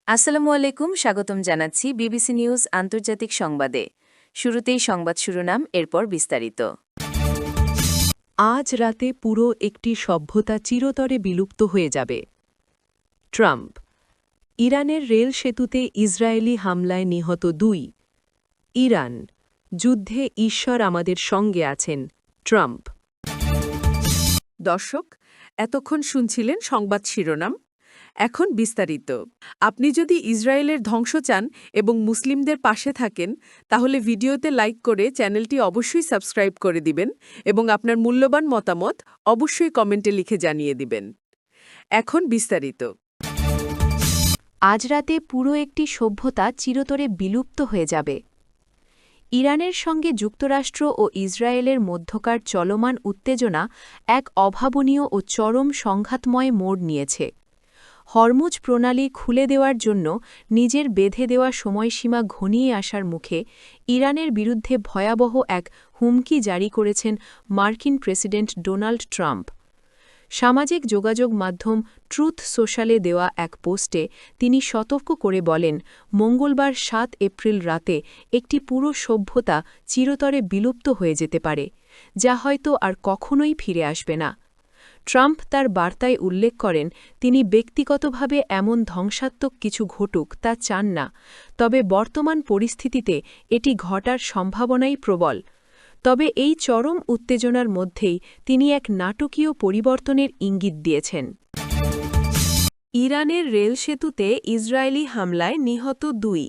আসসালামু আলাইকুম, স্বাগতম জানাচ্ছি বিবিসি নিউজ আন্তর্জাতিক সংবাদে। শুরুতেই সংবাদ শিরোনাম, এরপর বিস্তারিত। আজ রাতে পুরো একটি সভ্যতা চিরতরে বিলুপ্ত হয়ে যাবে। ট্রাম্প। ইরানের রেল সেতুতে ইসরায়েলি হামলায় নিহত 2। ইরান। যুদ্ধে ঈশ্বর আমাদের সঙ্গে আছেন, ট্রাম্প। দর্শক, এতক্ষণ শুনছিলেন সংবাদ শিরোনাম। এখন বিস্তারিত। আপনি যদি ইসরায়েলের ধ্বংস চান এবং মুসলিমদের পাশে থাকেন, তাহলে ভিডিওতে লাইক করে চ্যানেলটি অবশ্যই সাবস্ক্রাইব করে দিবেন এবং আপনার মূল্যবান মতামত অবশ্যই কমেন্টে লিখে জানিয়ে দিবেন। এখন বিস্তারিত। আজ রাতে পুরো একটি সভ্যতা চিরতরে বিলুপ্ত হয়ে যাবে। ইরানের সঙ্গে যুক্তরাষ্ট্র ও ইসরায়েলের মধ্যকার চলমান উত্তেজনা এক অভাবনীয় ও চরম সংঘাতময় মোড় নিয়েছে। হরমুজ প্রণালী খুলে দেওয়ার জন্য নিজের বেঁধে দেওয়া সময়সীমা ঘনিয়ে আসার মুখে ইরানের বিরুদ্ধে ভয়াবহ এক হুমকি জারি করেছেন মার্কিন প্রেসিডেন্ট ডোনাল্ড ট্রাম্প। সামাজিক যোগাযোগ মাধ্যম ট্রুথ সোশ্যালে দেওয়া এক পোস্টে তিনি সতর্ক করে বলেন, মঙ্গলবার 7 এপ্রিল রাতে একটি পুরো সভ্যতা চিরতরে বিলুপ্ত হয়ে যেতে পারে, যা হয়তো আর কখনোই ফিরে আসবে না। ট্রাম্প তার বার্তায় উল্লেখ করেন, তিনি ব্যক্তিগতভাবে এমন ধ্বংসাত্মক কিছু ঘটুক তা চান না, তবে বর্তমান পরিস্থিতিতে এটি ঘটার সম্ভাবনাই প্রবল। তবে এই চরম উত্তেজনার মধ্যেই তিনি এক নাটকীয় পরিবর্তনের ইঙ্গিত দিয়েছেন। ইরানের রেল সেতুতে ইসরায়েলি হামলায় নিহত 2।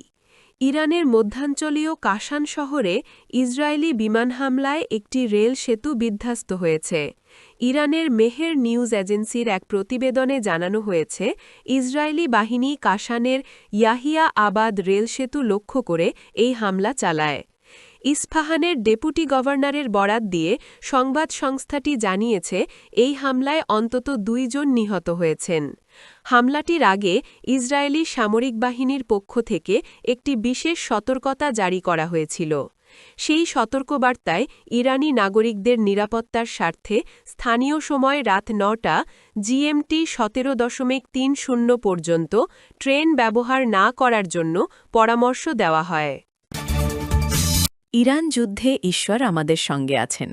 ইরানের মধ্যাঞ্চলীয় কাশান শহরে ইসরায়েলি বিমান হামলায় একটি রেল সেতু বিধ্বস্ত হয়েছে। ইরানের মেহের নিউজ এজেন্সির এক প্রতিবেদনে জানানো হয়েছে, ইসরায়েলি বাহিনী কাশানের ইয়াহিয়া আবাদ রেল সেতু লক্ষ্য করে এই হামলা চালায়। ইস্পাহানের ডেপুটি গভর্নরের বরাত দিয়ে সংবাদ সংস্থাটি জানিয়েছে, এই হামলায় অন্তত 2 জন নিহত হয়েছেন। হামলাটির আগে ইসরায়েলি সামরিক বাহিনীর পক্ষ থেকে একটি বিশেষ সতর্কতা জারি করা হয়েছিল। সেই সতর্কবার্তায় ইরানি নাগরিকদের নিরাপত্তার স্বার্থে স্থানীয় সময় রাত 9টা জিএমটি 17.30 পর্যন্ত ট্রেন ব্যবহার না করার জন্য পরামর্শ দেওয়া হয়। ইরান যুদ্ধে ঈশ্বর আমাদের সঙ্গে আছেন,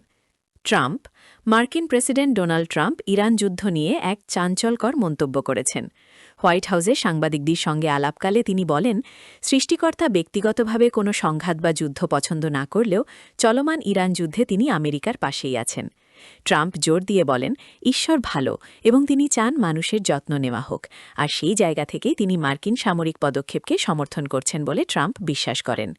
ট্রাম্প। মার্কিন প্রেসিডেন্ট ডোনাল্ড ট্রাম্প ইরান যুদ্ধ নিয়ে এক চাঞ্চল্যকর মন্তব্য করেছেন। হোয়াইট হাউসে সাংবাদিকদের সঙ্গে আলাপকালে তিনি বলেন, সৃষ্টিকর্তা ব্যক্তিগতভাবে কোনো সংঘাত বা যুদ্ধ পছন্দ না করলেও চলমান ইরান যুদ্ধে তিনি আমেরিকার পাশেই আছেন। ট্রাম্প জোর দিয়ে বলেন, ঈশ্বর ভালো এবং তিনি চান মানুষের যত্ন নেওয়া হোক, আর সেই জায়গা থেকেই তিনি মার্কিন সামরিক পদক্ষেপকে সমর্থন করছেন বলে ট্রাম্প বিশ্বাস করেন।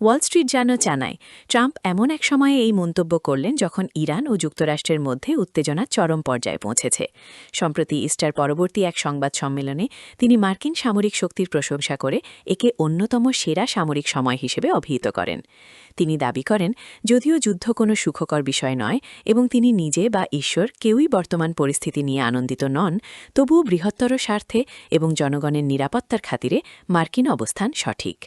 ওয়াল স্ট্রিট জার্নাল জানায়, ট্রাম্প এমন এক সময়ে এই মন্তব্য করলেন যখন ইরান ও যুক্তরাষ্ট্রের মধ্যে উত্তেজনা চরম পর্যায়ে পৌঁছেছে। সম্প্রতি ইস্টার পরবর্তী এক সংবাদ সম্মেলনে তিনি মার্কিন সামরিক শক্তির প্রশংসা করে একে অন্যতম সেরা সামরিক সময় হিসেবে অভিহিত করেন। তিনি দাবি করেন, যদিও যুদ্ধ কোনো সুখকর বিষয় নয় এবং তিনি নিজে বা ঈশ্বর কেউই বর্তমান পরিস্থিতি নিয়ে আনন্দিত নন, তবুও বৃহত্তর স্বার্থে এবং জনগণের নিরাপত্তার খাতিরে মার্কিন অবস্থান সঠিক।